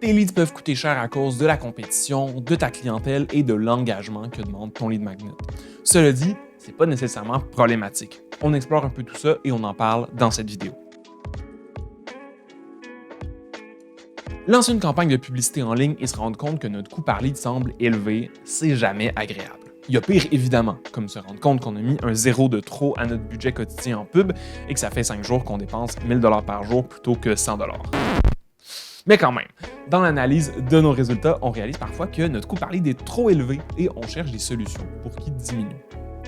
Tes leads peuvent coûter cher à cause de la compétition, de ta clientèle et de l'engagement que demande ton lead magnet. Cela dit, c'est pas nécessairement problématique. On explore un peu tout ça et on en parle dans cette vidéo. Lancer une campagne de publicité en ligne et se rendre compte que notre coût par lead semble élevé, c'est jamais agréable. Il y a pire évidemment, comme se rendre compte qu'on a mis un zéro de trop à notre budget quotidien en pub et que ça fait 5 jours qu'on dépense 1000 $ par jour plutôt que 100 $. Mais quand même, dans l'analyse de nos résultats, on réalise parfois que notre coût par lead est trop élevé et on cherche des solutions pour qu'il diminue.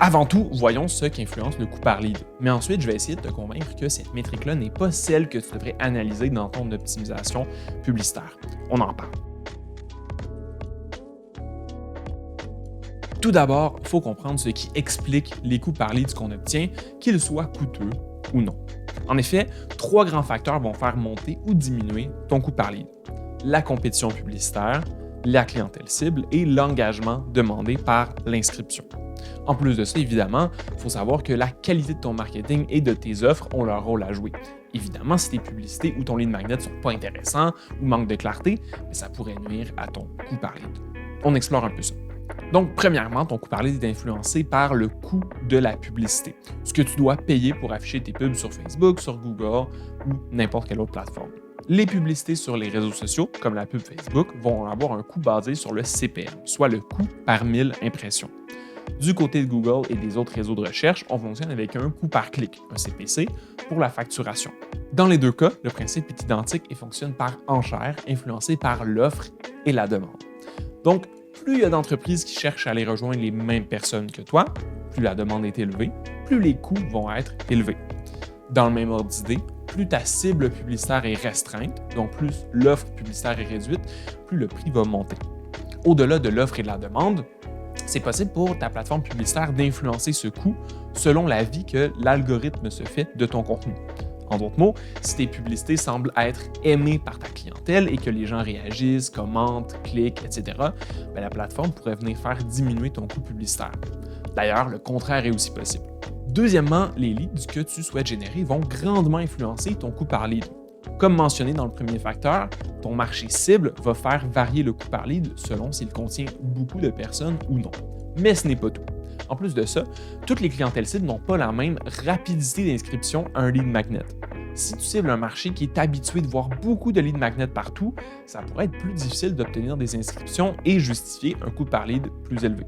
Avant tout, voyons ce qui influence le coût par lead. Mais ensuite, je vais essayer de te convaincre que cette métrique-là n'est pas celle que tu devrais analyser dans ton optimisation publicitaire. On en parle. Tout d'abord, il faut comprendre ce qui explique les coûts par lead qu'on obtient, qu'ils soient coûteux ou non. En effet, 3 grands facteurs vont faire monter ou diminuer ton coût par lead. La compétition publicitaire, la clientèle cible et l'engagement demandé par l'inscription. En plus de ça, évidemment, il faut savoir que la qualité de ton marketing et de tes offres ont leur rôle à jouer. Évidemment, si tes publicités ou ton lead magnet ne sont pas intéressants ou manquent de clarté, ça pourrait nuire à ton coût par lead. On explore un peu ça. Donc, premièrement, ton coût par lead est influencé par le coût de la publicité, ce que tu dois payer pour afficher tes pubs sur Facebook, sur Google ou n'importe quelle autre plateforme. Les publicités sur les réseaux sociaux, comme la pub Facebook, vont avoir un coût basé sur le CPM, soit le coût par 1000 impressions. Du côté de Google et des autres réseaux de recherche, on fonctionne avec un coût par clic, un CPC, pour la facturation. Dans les deux cas, le principe est identique et fonctionne par enchère, influencé par l'offre et la demande. Donc, plus il y a d'entreprises qui cherchent à aller rejoindre les mêmes personnes que toi, plus la demande est élevée, plus les coûts vont être élevés. Dans le même ordre d'idée, plus ta cible publicitaire est restreinte, donc plus l'offre publicitaire est réduite, plus le prix va monter. Au-delà de l'offre et de la demande, c'est possible pour ta plateforme publicitaire d'influencer ce coût selon l'avis que l'algorithme se fait de ton contenu. En d'autres mots, si tes publicités semblent être aimées par ta clientèle et que les gens réagissent, commentent, cliquent, etc., la plateforme pourrait venir faire diminuer ton coût publicitaire. D'ailleurs, le contraire est aussi possible. Deuxièmement, les leads que tu souhaites générer vont grandement influencer ton coût par lead. Comme mentionné dans le premier facteur, ton marché cible va faire varier le coût par lead selon s'il contient beaucoup de personnes ou non. Mais ce n'est pas tout. En plus de ça, toutes les clientèles cibles n'ont pas la même rapidité d'inscription à un lead magnet. Si tu cibles un marché qui est habitué de voir beaucoup de lead magnets partout, ça pourrait être plus difficile d'obtenir des inscriptions et justifier un coût par lead plus élevé.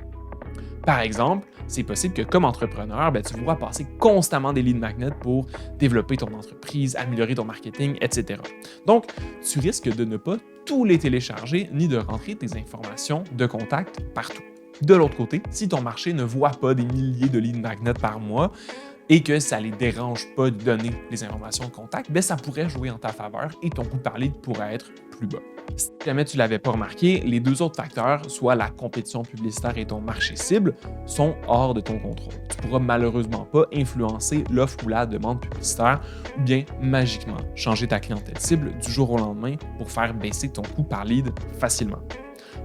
Par exemple, c'est possible que comme entrepreneur, tu vois passer constamment des lead magnets pour développer ton entreprise, améliorer ton marketing, etc. Donc, tu risques de ne pas tous les télécharger ni de rentrer tes informations de contact partout. De l'autre côté, si ton marché ne voit pas des milliers de lead magnets par mois et que ça ne les dérange pas de donner les informations de contact, ça pourrait jouer en ta faveur et ton coût par lead pourrait être plus bas. Si jamais tu ne l'avais pas remarqué, les deux autres facteurs, soit la compétition publicitaire et ton marché cible, sont hors de ton contrôle. Tu ne pourras malheureusement pas influencer l'offre ou la demande publicitaire ou bien magiquement changer ta clientèle cible du jour au lendemain pour faire baisser ton coût par lead facilement.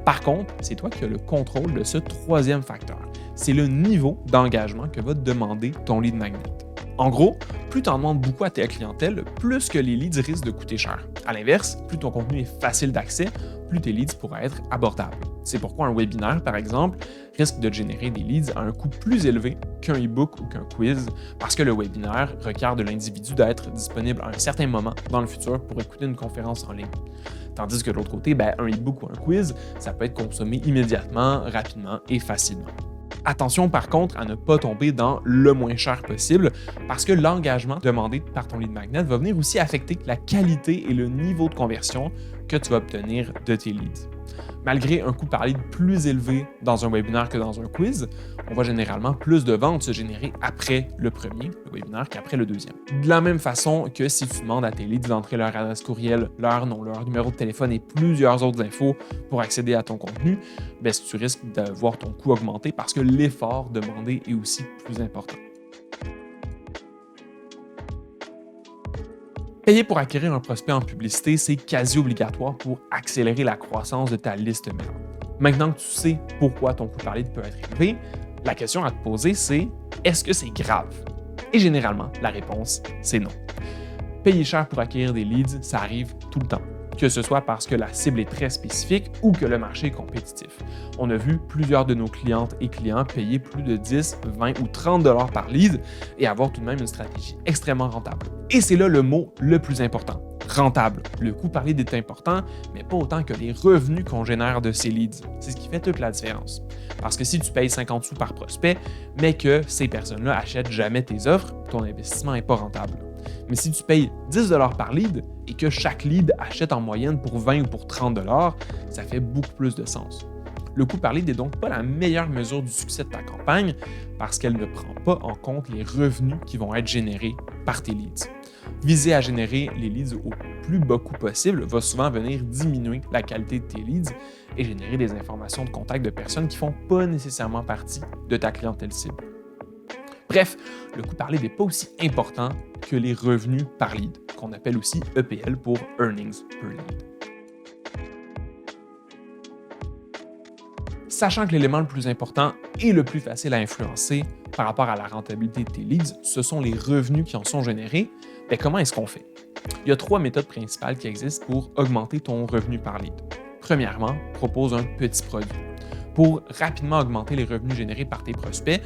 Par contre, c'est toi qui as le contrôle de ce troisième facteur. C'est le niveau d'engagement que va te demander ton lead magnet. En gros, plus tu en demandes beaucoup à ta clientèle, plus que les leads risquent de coûter cher. À l'inverse, plus ton contenu est facile d'accès, plus tes leads pourraient être abordables. C'est pourquoi un webinaire, par exemple, risque de générer des leads à un coût plus élevé qu'un e-book ou qu'un quiz, parce que le webinaire requiert de l'individu d'être disponible à un certain moment dans le futur pour écouter une conférence en ligne. Tandis que de l'autre côté, un e-book ou un quiz, ça peut être consommé immédiatement, rapidement et facilement. Attention par contre à ne pas tomber dans le moins cher possible parce que l'engagement demandé par ton lead magnet va venir aussi affecter la qualité et le niveau de conversion que tu vas obtenir de tes leads. Malgré un coût par lead plus élevé dans un webinaire que dans un quiz, on va généralement plus de ventes se générer après le premier, le webinaire, qu'après le deuxième. De la même façon que si tu demandes à tes leads d'entrer leur adresse courriel, leur nom, leur numéro de téléphone et plusieurs autres infos pour accéder à ton contenu, tu risques de voir ton coût augmenter parce que l'effort demandé est aussi plus important. Payer pour acquérir un prospect en publicité, c'est quasi obligatoire pour accélérer la croissance de ta liste mail. Maintenant que tu sais pourquoi ton coût par lead peut être élevé, la question à te poser, c'est est-ce que c'est grave? Et généralement, la réponse, c'est non. Payer cher pour acquérir des leads, ça arrive tout le temps. que ce soit parce que la cible est très spécifique ou que le marché est compétitif. On a vu plusieurs de nos clientes et clients payer plus de 10, 20 ou 30 $ par lead et avoir tout de même une stratégie extrêmement rentable. Et c'est là le mot le plus important, rentable. Le coût par lead est important, mais pas autant que les revenus qu'on génère de ces leads. C'est ce qui fait toute la différence. Parce que si tu payes 50 sous par prospect, mais que ces personnes-là achètent jamais tes offres, ton investissement n'est pas rentable. Mais si tu payes 10 $ par lead et que chaque lead achète en moyenne pour 20 ou pour 30 $, ça fait beaucoup plus de sens. Le coût par lead n'est donc pas la meilleure mesure du succès de ta campagne parce qu'elle ne prend pas en compte les revenus qui vont être générés par tes leads. Viser à générer les leads au plus bas coût possible va souvent venir diminuer la qualité de tes leads et générer des informations de contact de personnes qui ne font pas nécessairement partie de ta clientèle cible. Bref, le coût par lead n'est pas aussi important que les revenus par lead, qu'on appelle aussi EPL pour Earnings per Lead. Sachant que l'élément le plus important et le plus facile à influencer par rapport à la rentabilité de tes leads, ce sont les revenus qui en sont générés, bien comment est-ce qu'on fait? Il y a 3 méthodes principales qui existent pour augmenter ton revenu par lead. Premièrement, propose un petit produit. Pour rapidement augmenter les revenus générés par tes prospects,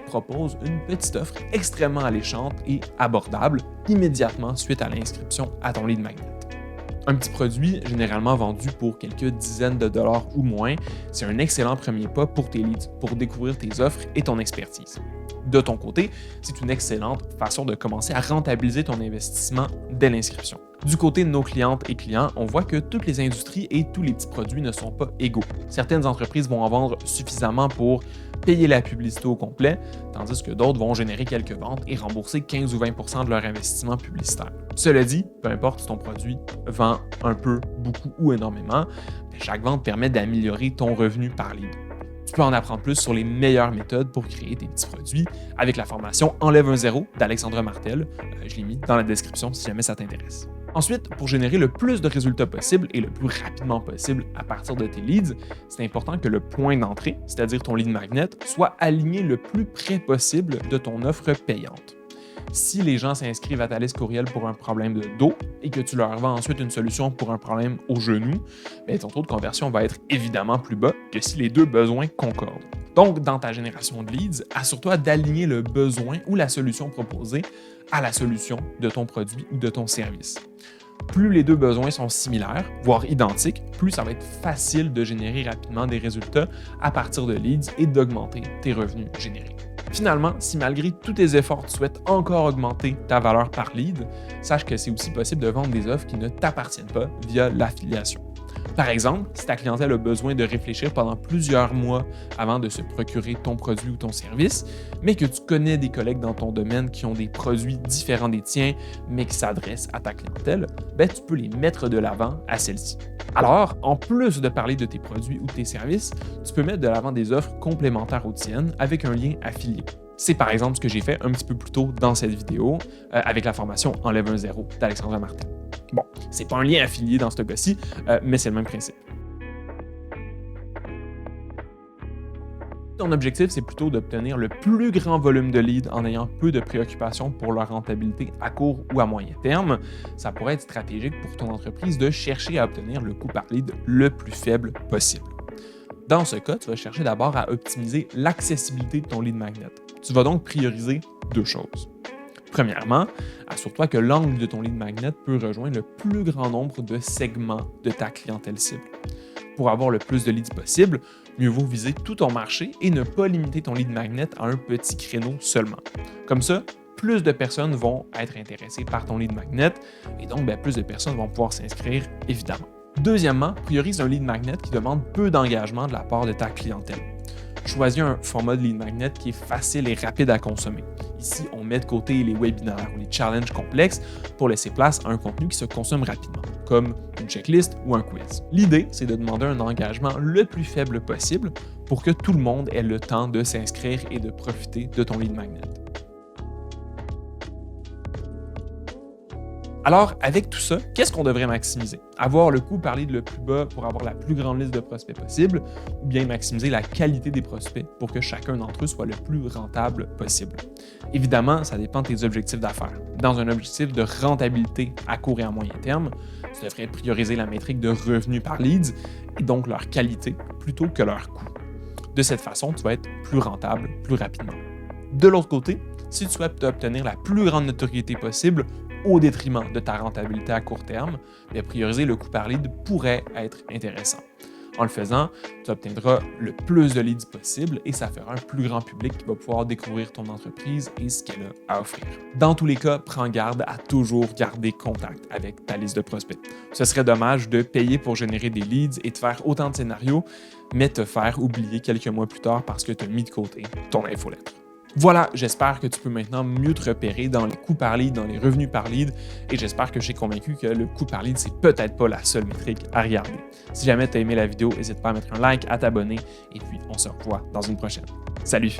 propose une petite offre extrêmement alléchante et abordable immédiatement suite à l'inscription à ton lead magnet. Un petit produit, généralement vendu pour quelques dizaines de dollars ou moins, c'est un excellent premier pas pour tes leads, pour découvrir tes offres et ton expertise. De ton côté, c'est une excellente façon de commencer à rentabiliser ton investissement dès l'inscription. Du côté de nos clientes et clients, on voit que toutes les industries et tous les petits produits ne sont pas égaux. Certaines entreprises vont en vendre suffisamment pour payer la publicité au complet, tandis que d'autres vont générer quelques ventes et rembourser 15 ou 20 % de leur investissement publicitaire. Cela dit, peu importe si ton produit vend un peu, beaucoup ou énormément, chaque vente permet d'améliorer ton revenu par lead. Tu peux en apprendre plus sur les meilleures méthodes pour créer tes petits produits avec la formation Enlève un zéro d'Alexandra Martel. Je l'ai mis dans la description si jamais ça t'intéresse. Ensuite, pour générer le plus de résultats possible et le plus rapidement possible à partir de tes leads, c'est important que le point d'entrée, c'est-à-dire ton lead magnet, soit aligné le plus près possible de ton offre payante. Si les gens s'inscrivent à ta liste courriel pour un problème de dos et que tu leur vends ensuite une solution pour un problème au genou, ton taux de conversion va être évidemment plus bas que si les deux besoins concordent. Donc, dans ta génération de leads, assure-toi d'aligner le besoin ou la solution proposée à la solution de ton produit ou de ton service. Plus les deux besoins sont similaires, voire identiques, plus ça va être facile de générer rapidement des résultats à partir de leads et d'augmenter tes revenus générés. Finalement, si malgré tous tes efforts, tu souhaites encore augmenter ta valeur par lead, sache que c'est aussi possible de vendre des offres qui ne t'appartiennent pas via l'affiliation. Par exemple, si ta clientèle a besoin de réfléchir pendant plusieurs mois avant de se procurer ton produit ou ton service, mais que tu connais des collègues dans ton domaine qui ont des produits différents des tiens, mais qui s'adressent à ta clientèle, tu peux les mettre de l'avant à celle-ci. Alors, en plus de parler de tes produits ou tes services, tu peux mettre de l'avant des offres complémentaires aux tiennes avec un lien affilié. C'est par exemple ce que j'ai fait un petit peu plus tôt dans cette vidéo avec la formation Enlève un zéro d'Alexandra Martel. Bon, c'est pas un lien affilié dans ce cas-ci, mais c'est le même principe. Ton objectif, c'est plutôt d'obtenir le plus grand volume de leads en ayant peu de préoccupations pour leur rentabilité à court ou à moyen terme. Ça pourrait être stratégique pour ton entreprise de chercher à obtenir le coût par lead le plus faible possible. Dans ce cas, tu vas chercher d'abord à optimiser l'accessibilité de ton lead magnet. Tu vas donc prioriser 2 choses. Premièrement, assure-toi que l'angle de ton lead magnet peut rejoindre le plus grand nombre de segments de ta clientèle cible. Pour avoir le plus de leads possible, mieux vaut viser tout ton marché et ne pas limiter ton lead magnet à un petit créneau seulement. Comme ça, plus de personnes vont être intéressées par ton lead magnet et donc plus de personnes vont pouvoir s'inscrire, évidemment. Deuxièmement, priorise un lead magnet qui demande peu d'engagement de la part de ta clientèle. Choisis un format de lead magnet qui est facile et rapide à consommer. Ici, on met de côté les webinaires ou les challenges complexes pour laisser place à un contenu qui se consomme rapidement, comme une checklist ou un quiz. L'idée, c'est de demander un engagement le plus faible possible pour que tout le monde ait le temps de s'inscrire et de profiter de ton lead magnet. Alors, avec tout ça, qu'est-ce qu'on devrait maximiser? Avoir le coût par lead le plus bas pour avoir la plus grande liste de prospects possible, ou bien maximiser la qualité des prospects pour que chacun d'entre eux soit le plus rentable possible? Évidemment, ça dépend de tes objectifs d'affaires. Dans un objectif de rentabilité à court et à moyen terme, tu devrais prioriser la métrique de revenus par leads et donc leur qualité plutôt que leur coût. De cette façon, tu vas être plus rentable plus rapidement. De l'autre côté, si tu souhaites obtenir la plus grande notoriété possible au détriment de ta rentabilité à court terme, bien, prioriser le coût par lead pourrait être intéressant. En le faisant, tu obtiendras le plus de leads possible et ça fera un plus grand public qui va pouvoir découvrir ton entreprise et ce qu'elle a à offrir. Dans tous les cas, prends garde à toujours garder contact avec ta liste de prospects. Ce serait dommage de payer pour générer des leads et de faire autant de scénarios, mais te faire oublier quelques mois plus tard parce que tu as mis de côté ton infolettre. Voilà, j'espère que tu peux maintenant mieux te repérer dans les coûts par lead, dans les revenus par lead, et j'espère que je t'ai convaincu que le coût par lead, c'est peut-être pas la seule métrique à regarder. Si jamais tu as aimé la vidéo, n'hésite pas à mettre un like, à t'abonner, et puis on se revoit dans une prochaine. Salut!